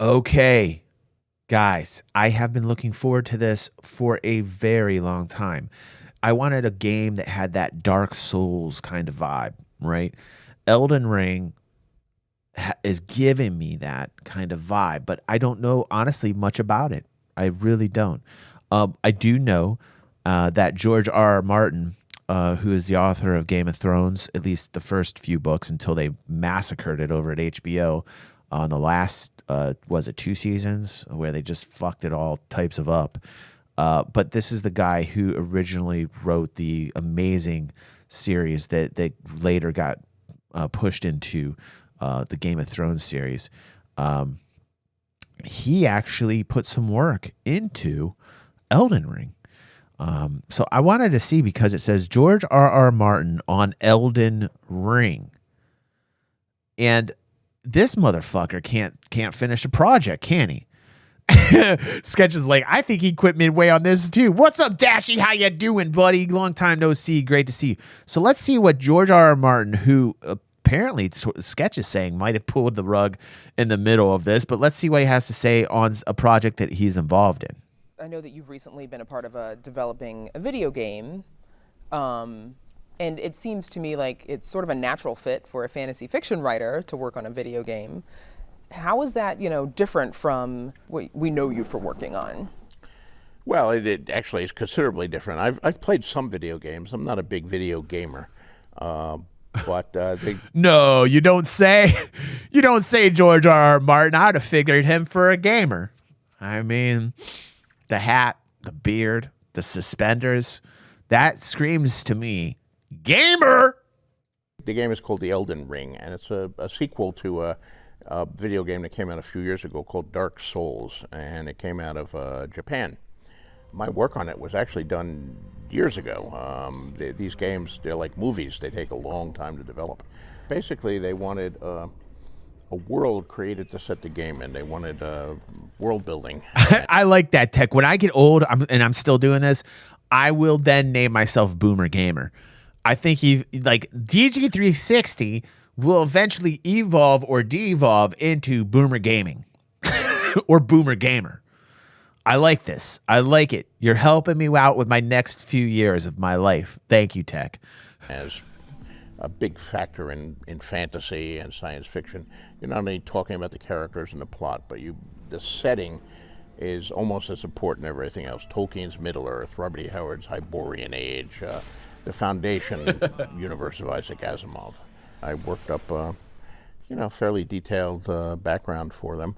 Okay, guys, I have been looking forward to this for a very long time. I wanted a game that had that Dark Souls kind of vibe, right? Elden Ring is giving me that kind of vibe, but I don't know honestly much about it. I really don't. I do know that George R. R. Martin, who is the author of Game of Thrones, at least the first few books until they massacred it over at HBO on the last, was it 2 seasons, where they just fucked it all types of up. But this is the guy who originally wrote the amazing series that later got pushed into the Game of Thrones series. He actually put some work into Elden Ring. So I wanted to see, because it says George R. R. Martin on Elden Ring. And this motherfucker can't finish a project, can he? Sketch is like, I think he quit midway on this too. What's up, Dashy? How you doing, buddy? Long time no see. Great to see you. So let's see what George R. R. Martin, who apparently Sketch is saying might have pulled the rug in the middle of this, but let's see what he has to say on a project that he's involved in. I know that you've recently been a part of developing a video game, and it seems to me like it's sort of a natural fit for a fantasy fiction writer to work on a video game. How is that, different from what we know you for working on? Well, it actually is considerably different. I've played some video games. I'm not a big video gamer, but No, you don't say. You don't say, George R. R. Martin. I'd have figured him for a gamer. I mean, the hat, the beard, the suspenders, that screams to me, gamer. The game is called the Elden Ring, and it's a sequel to a video game that came out a few years ago called Dark Souls, and it came out of Japan. My work on it was actually done years ago. These games, they're like movies. They take a long time to develop. Basically, they wanted a world created to set the game in. They wanted world building. I like that, Tech. When I get old, and I'm still doing this, I will then name myself Boomer Gamer. I think DG360 will eventually evolve or de-evolve into Boomer Gaming or Boomer Gamer. I like this. I like it. You're helping me out with my next few years of my life. Thank you, Tech. As a big factor in fantasy and science fiction, you're not only talking about the characters and the plot, but the setting is almost as important as everything else. Tolkien's Middle-earth, Robert E. Howard's Hyborian Age, the Foundation universe of Isaac Asimov. I worked up fairly detailed background for them.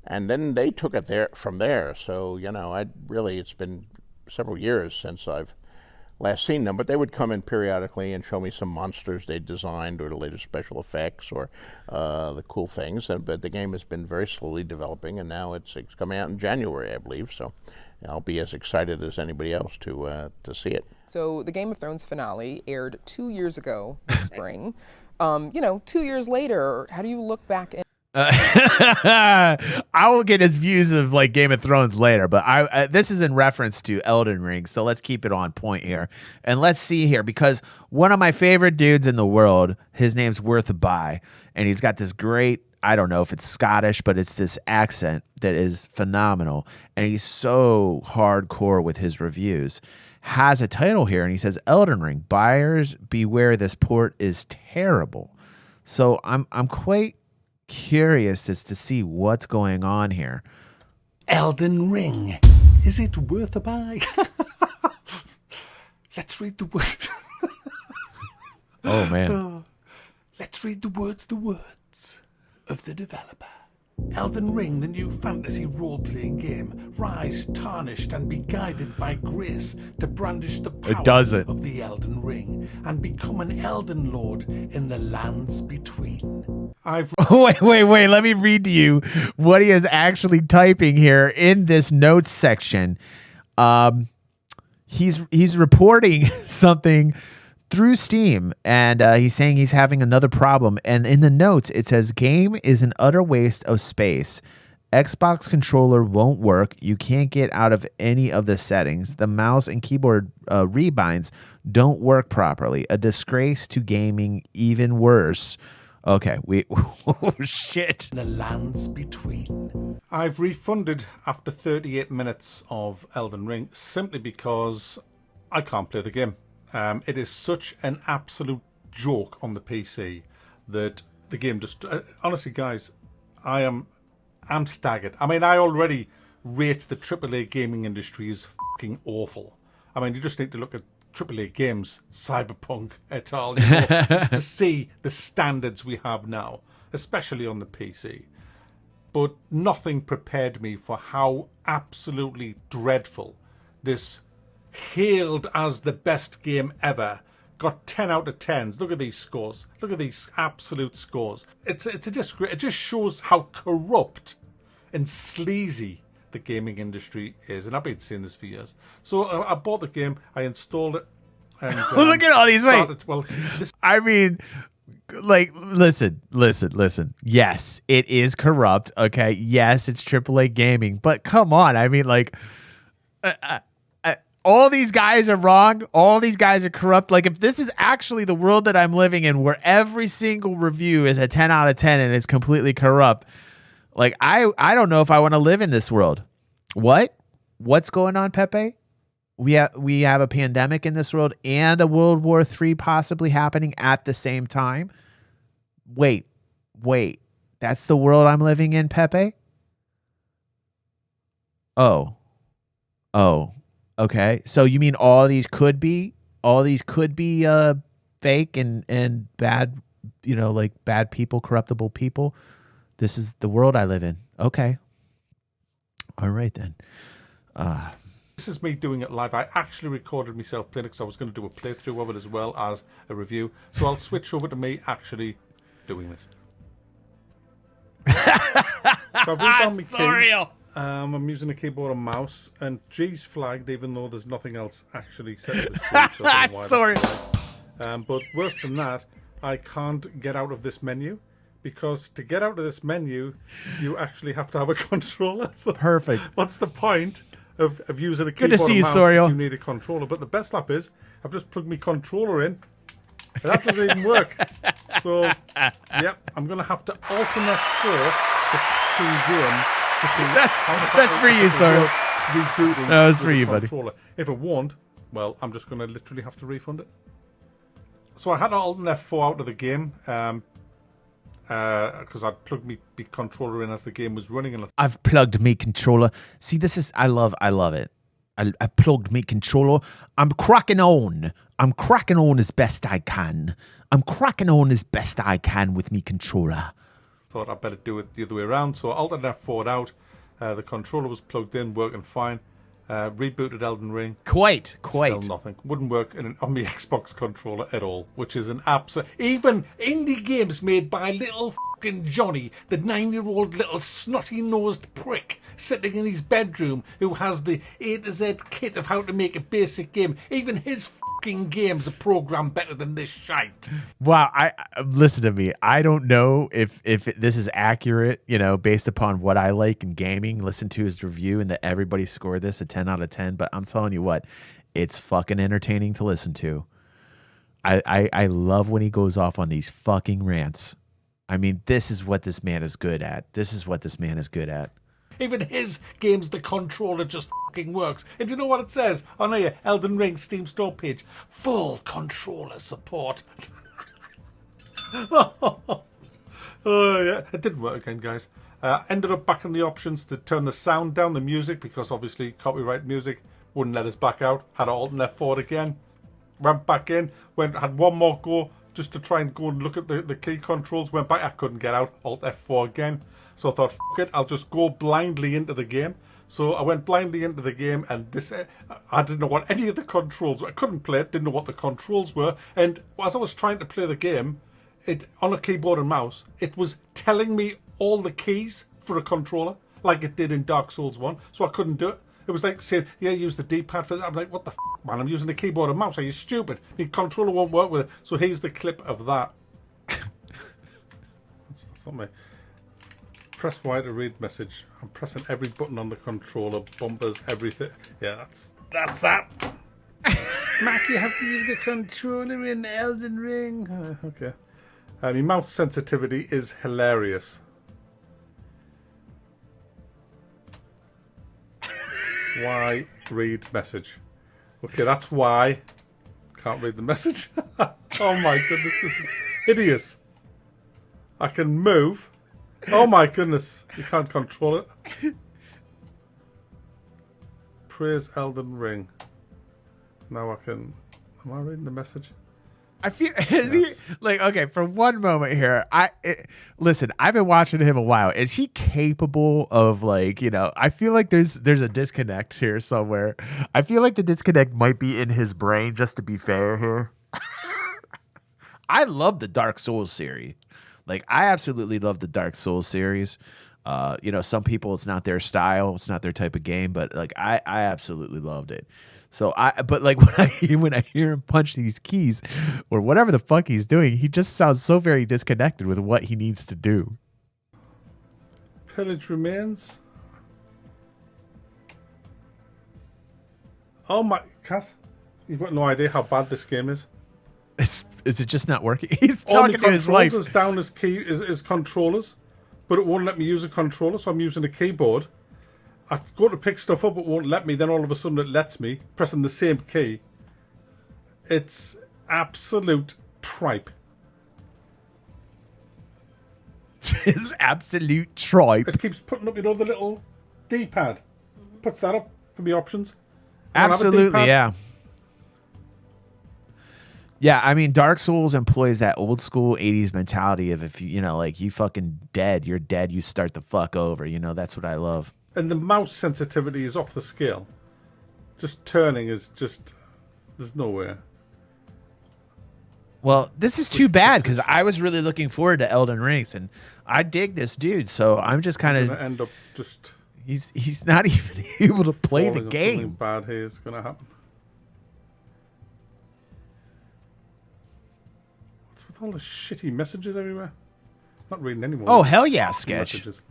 And then they took it from there. So, it's been several years since I've last seen them, but they would come in periodically and show me some monsters they designed or the latest special effects or the cool things. But the game has been very slowly developing, and now it's coming out in January, I believe. So I'll be as excited as anybody else to see it. So the Game of Thrones finale aired 2 years ago this spring. 2 years later, how do you look back and I will get his views of like Game of Thrones later, but this is in reference to Elden Ring, so let's keep it on point here. And let's see here, because one of my favorite dudes in the world, his name's Worth a Buy, and he's got this great, I don't know if it's Scottish, but it's this accent that is phenomenal, and he's so hardcore with his reviews. Has a title here, and he says, Elden Ring, buyers beware, this port is terrible. So I'm quite curious as to see what's going on here. Elden Ring, is it worth a buy? Let's read the words. Oh man. Let's read the words of the developer. Elden Ring, the new fantasy role-playing game, rise tarnished and be guided by grace to brandish the power of the Elden Ring and become an Elden Lord in the lands between. Wait, let me read to you what he is actually typing here in this notes section. He's reporting something through Steam, and he's saying he's having another problem. And in the notes, it says, game is an utter waste of space. Xbox controller won't work. You can't get out of any of the settings. The mouse and keyboard rebinds don't work properly. A disgrace to gaming, even worse. Okay, oh shit. The lands between. I've refunded after 38 minutes of Elden Ring simply because I can't play the game. It is such an absolute joke on the PC that the game just... honestly, guys, I'm staggered. I mean, I already rate the AAA gaming industry as fucking awful. I mean, you just need to look at AAA games, Cyberpunk et al., just to see the standards we have now, especially on the PC. But nothing prepared me for how absolutely dreadful this hailed as the best game ever got 10 out of 10s. Look at these scores. Look at these absolute scores. It's a disgrace. It just shows how corrupt and sleazy the gaming industry is. And I've been saying this for years. So I bought the game. I installed it. And look at all these. I mean... Like, listen. Yes, it is corrupt. Okay. Yes, it's AAA gaming, but come on. I mean, like, all these guys are wrong. All these guys are corrupt. Like, if this is actually the world that I'm living in, where every single review is a 10 out of 10 and it's completely corrupt, like, I don't know if I want to live in this world. What's going on, Pepe? We have a pandemic in this world and a World War III possibly happening at the same time. Wait. That's the world I'm living in, Pepe? Oh. Okay. So you mean all these could be fake and bad, like bad people, corruptible people? This is the world I live in. Okay. All right then. This is me doing it live. I actually recorded myself playing it because I was going to do a playthrough of it as well as a review. So I'll switch over to me actually doing this. So I've refound my keys. I'm using a keyboard and mouse, and G's flagged even though there's nothing else actually set up as G. So I don't know why sorry. But worse than that, I can't get out of this menu. Because to get out of this menu, you actually have to have a controller. So perfect. What's the point of using a keyboard and mouse if you need a controller? But the best laugh is, I've just plugged my controller in, and that doesn't even work. So, yep, I'm going to have to alternate for the fucking game to see that's for you, sir. Rebooting. No, it's for you, buddy. If it won't, well, I'm just going to literally have to refund it. So I had to alt F4 out of the game. Because I'd plugged me controller in as the game was running. And I've plugged me controller. See, this is, I love it. I plugged me controller. I'm cracking on as best I can. With me controller. Thought I'd better do it the other way around. So I altered F4 out. The controller was plugged in, working fine. Rebooted Elden Ring. Quite. Still nothing. Wouldn't work on my Xbox controller at all, which is an absolute... Even indie games made by little fucking Johnny, the 9-year-old little snotty-nosed prick sitting in his bedroom who has the A to Z kit of how to make a basic game. Even his fucking games are programmed better than this shite. Wow, I listen to me. I don't know if this is accurate, based upon what I like in gaming. Listen to his review and that everybody scored this a 10 out of 10. But I'm telling you what, it's fucking entertaining to listen to. I love when he goes off on these fucking rants. I mean, this is what this man is good at. Even his games, the controller just fucking works. And you know what it says on here? Elden Ring Steam store page. Full controller support. Oh, yeah. It didn't work again, guys. Ended up back in the options to turn the sound down, the music, because obviously copyright music wouldn't let us back out. Had to alt F4 again. Went back in. Had one more go just to try and go and look at the key controls. Went back. I couldn't get out. Alt F4 again. So I thought, fuck it, I'll just go blindly into the game. So I went blindly into the game, and this, I didn't know what any of the controls were. I couldn't play it, didn't know what the controls were. And as I was trying to play the game, on a keyboard and mouse, it was telling me all the keys for a controller, like it did in Dark Souls 1. So I couldn't do it. It was like saying, yeah, use the D-pad for that. I'm like, what the f***, man? I'm using a keyboard and mouse. Are you stupid? The controller won't work with it. So here's the clip of that. That's not me. Press Y to read message. I'm pressing every button on the controller, bumpers, everything. Yeah, that's that. Mac, you have to use the controller in Elden Ring. Okay. My mouse sensitivity is hilarious. Why read message? Okay, that's why. Can't read the message. Oh my goodness, this is hideous. I can move. Oh my goodness, you can't control it. Praise Elden Ring. Now I can. Am I reading the message? I feel like, okay, for one moment here, listen, I've been watching him a while. Is he capable of, like, I feel like there's a disconnect here somewhere. I feel like the disconnect might be in his brain, just to be fair here. I love the Dark Souls series. Like, I absolutely love the Dark Souls series. Some people, it's not their style, it's not their type of game, but like I absolutely loved it. So but like when I hear him punch these keys or whatever the fuck he's doing, he just sounds so very disconnected with what he needs to do. Pillage remains. Oh my, Cass, you've got no idea how bad this game is. Is it just not working? He's All the talking to his wife. controls is down as is controllers, but it won't let me use a controller, so I'm using a keyboard. I go to pick stuff up, it won't let me. Then all of a sudden it lets me, pressing the same key. It's absolute tripe. It's absolute tripe. It keeps putting up, the little D-pad. Puts that up for me options. I don't have a Absolutely, D-pad. yeah. Yeah, I mean, Dark Souls employs that old school 80s mentality of if you fucking dead, you're dead, you start the fuck over. That's what I love. And the mouse sensitivity is off the scale. Just turning is just... There's nowhere. Well, this is too bad because I was really looking forward to Elden Rings, and I dig this dude, so I'm just kind I'm of... going to end up just... He's not even able to play the falling on game. Something bad here is going to happen. What's with all the shitty messages everywhere? Not reading anymore. Oh, hell yeah, Sketch. Messages.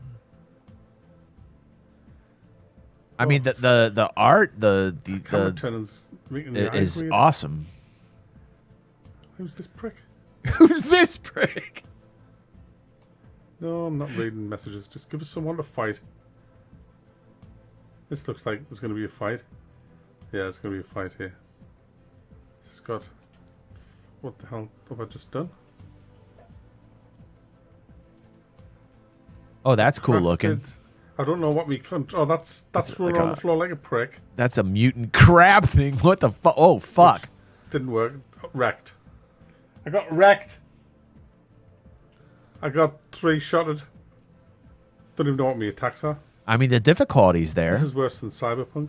I mean, the art, the Camera turning's making the eyes is weird. awesome. Who's this prick? Who's this prick? No, I'm not reading messages. Just give us someone to fight. This looks like there's going to be a fight. Yeah, there's going to be a fight here. This has got... What the hell have I just done? Oh, that's cool Crafted- looking. I don't know what we... Oh, that's rolling like on the floor like a prick. That's a mutant crab thing. What the fuck? Oh, fuck. Didn't work. Wrecked. I got wrecked. I got three-shotted. Don't even know what my attacks are. I mean, the difficulty's there. This is worse than Cyberpunk.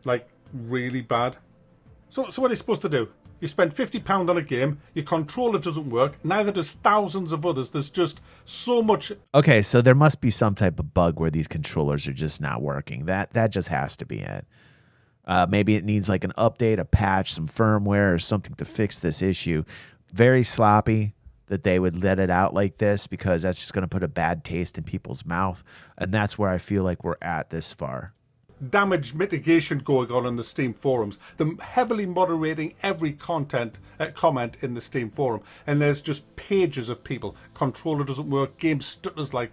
Like, really bad. So what are you supposed to do? You spend £50 on a game, your controller doesn't work, neither does thousands of others. There's just so much... Okay, so there must be some type of bug where these controllers are just not working. That just has to be it. Maybe it needs like an update, a patch, some firmware, or something to fix this issue. Very sloppy that they would let it out like this because that's just going to put a bad taste in people's mouth. And that's where I feel like we're at this far. damage mitigation going on in the Steam forums. They're heavily moderating every comment in the Steam forum. And there's just pages of people. Controller doesn't work, game stutters like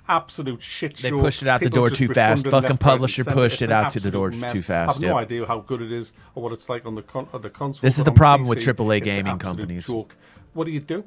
absolute shit show. They pushed it out the door too fast. Fucking publisher pushed it out to the door too fast. I have no idea how good it is or what it's like on the console. This is the on problem PC, with AAA it's an gaming absolute companies. Joke. What do?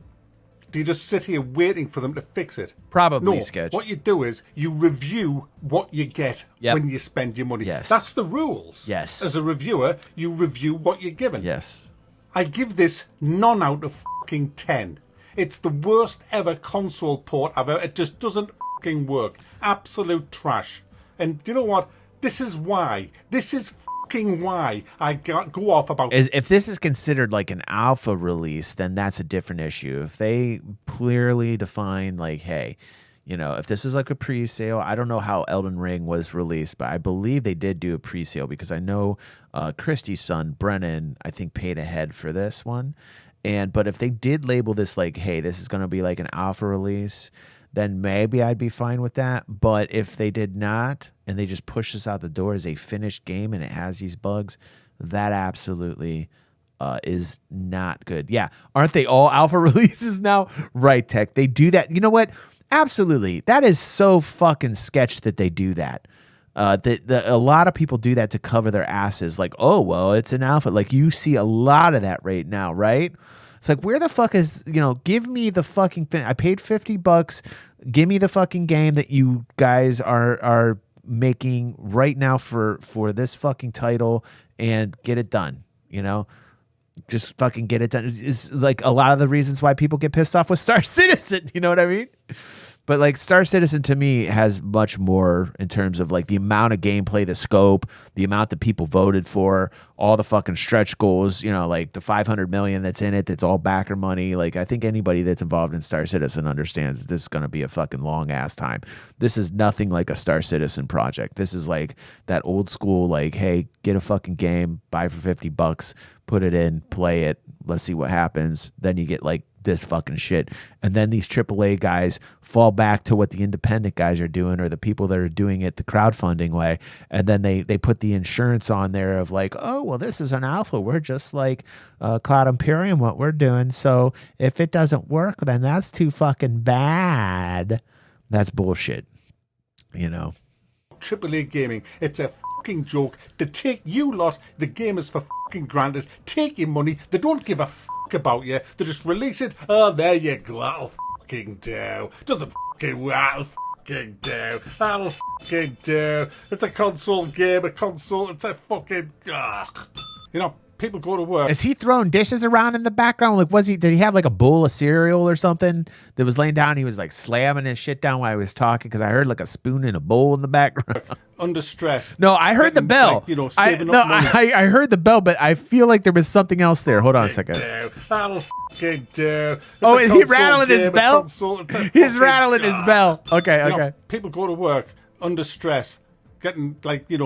Do you just sit here waiting for them to fix it? Probably, no. Sketch. What you do is you review what you get when you spend your money. Yes. That's the rules. Yes. As a reviewer, you review what you're given. Yes. I give this none out of fucking 10. It's the worst ever console port I've ever. It just doesn't fucking work. Absolute trash. And you know what? This is why. This is fucking why I go off about. If this is considered like an alpha release, then that's a different issue. If they clearly define, like, hey, you know, if this is like a pre-sale, I don't know how Elden Ring was released, but I believe they did do a pre-sale because I know Christy's son, Brennan, I think paid ahead for this one. But if they did label this like, hey, this is going to be like an alpha release, then maybe I'd be fine with that. But if they did not, and they just push this out the door as a finished game and it has these bugs, that absolutely is not good. Yeah, aren't they all alpha releases now? Right, Tech. They do that. You know what? Absolutely. That is so fucking sketch that they do that. A lot of people do that to cover their asses. Like, oh, well, it's an alpha. Like, you see a lot of that right now, right? It's like, where the fuck is, give me the fucking thing. I paid $50. Give me the fucking game that you guys are making right now for this fucking title and get it done, Just fucking get it done. It's like a lot of the reasons why people get pissed off with Star Citizen. You know what I mean? But like Star Citizen to me has much more in terms of like the amount of gameplay, the scope, the amount that people voted for, all the fucking stretch goals, like the 500 million that's in it, that's all backer money. Like I think anybody that's involved in Star Citizen understands that this is going to be a fucking long ass time. This is nothing like a Star Citizen project. This is like that old school, like, hey, get a fucking game, buy for $50, put it in, play it, let's see what happens. Then you get like this fucking shit. And then these AAA guys fall back to what the independent guys are doing, or the people that are doing it the crowdfunding way. And then they put the insurance on there of like, oh, well, this is an alpha. We're just like Cloud Imperium, what we're doing. So if it doesn't work, then that's too fucking bad. That's bullshit, AAA gaming. It's a fucking joke. They take you lot, the gamers, for fucking granted. Take your money. They don't give a fuck about you. They just release it. Oh, there you go. That'll fucking do. Doesn't fucking work. That'll fucking do. That'll fucking do. It's a console game. It's a fucking... people go to work. Is he throwing dishes around in the background? Like, did he have like a bowl of cereal or something that was laying down? He was like slamming his shit down while I was talking because I heard like a spoon in a bowl in the background. Under stress. No, I heard the bell. Like, saving up money. I heard the bell, but I feel like there was something else there. Hold on a second. That'll fucking do. Oh, is he rattling his bell? He's rattling his bell. Okay. People go to work under stress, getting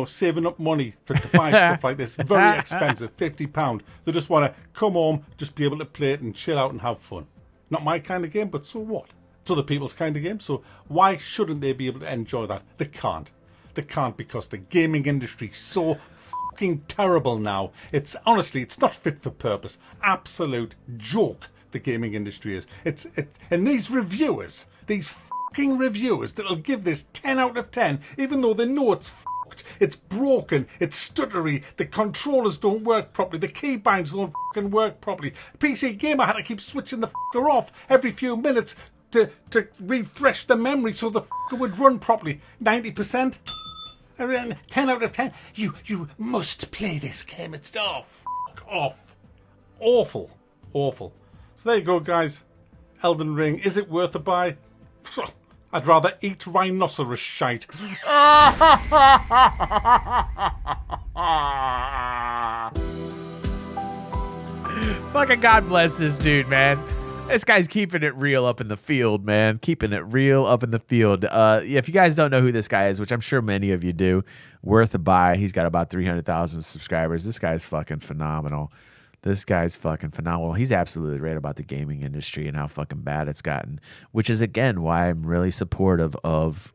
saving up money to buy stuff like this. Very expensive, £50. They just want to come home, just be able to play it and chill out and have fun. Not my kind of game, but so what? It's other people's kind of game. So why shouldn't they be able to enjoy that? They can't. They can't because the gaming industry is so fucking terrible now. It's not fit for purpose. Absolute joke. The gaming industry is. And these reviewers, fucking reviewers that'll give this 10 out of 10, even though they know it's fucked, it's broken, it's stuttery, the controllers don't work properly, the keybinds don't fucking work properly. PC Gamer had to keep switching the fucker off every few minutes to refresh the memory so the fucker would run properly. 90%? 10 out of 10. You must play this game. It's off. Awful. So there you go, guys. Elden Ring. Is it worth a buy? I'd rather eat rhinoceros shite. Fucking God bless this dude, man. This guy's keeping it real up in the field, man. Keeping it real up in the field. If you guys don't know who this guy is, which I'm sure many of you do, worth a buy. He's got about 300,000 subscribers. This guy's fucking phenomenal. He's absolutely right about the gaming industry and how fucking bad it's gotten, which is, again, why I'm really supportive of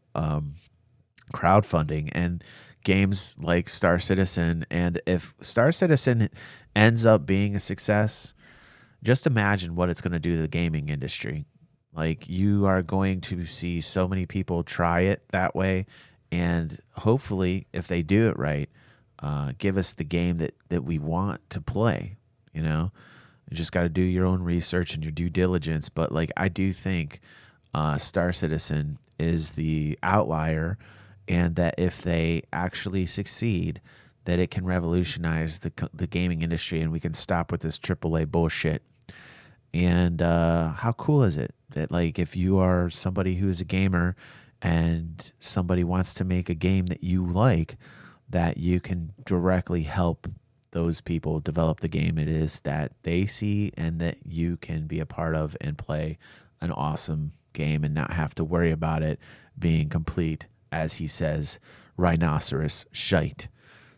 crowdfunding and games like Star Citizen. And if Star Citizen ends up being a success, just imagine what it's going to do to the gaming industry. Like, you are going to see so many people try it that way, and hopefully, if they do it right, give us the game that we want to play. You just got to do your own research and your due diligence. But like, I do think Star Citizen is the outlier, and that if they actually succeed, that it can revolutionize the gaming industry, and we can stop with this AAA bullshit. And how cool is it that, like, if you are somebody who is a gamer and somebody wants to make a game that you like, that you can directly help those people develop the game it is that they see, and that you can be a part of and play an awesome game and not have to worry about it being complete, as he says, rhinoceros shite.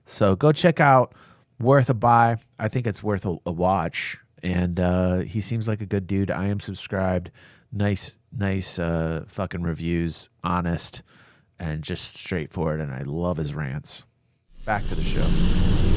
So go check out Worth a Buy. I think it's worth a watch. And he seems like a good dude. I am subscribed. Nice fucking reviews. Honest and just straightforward. And I love his rants. Back to the show.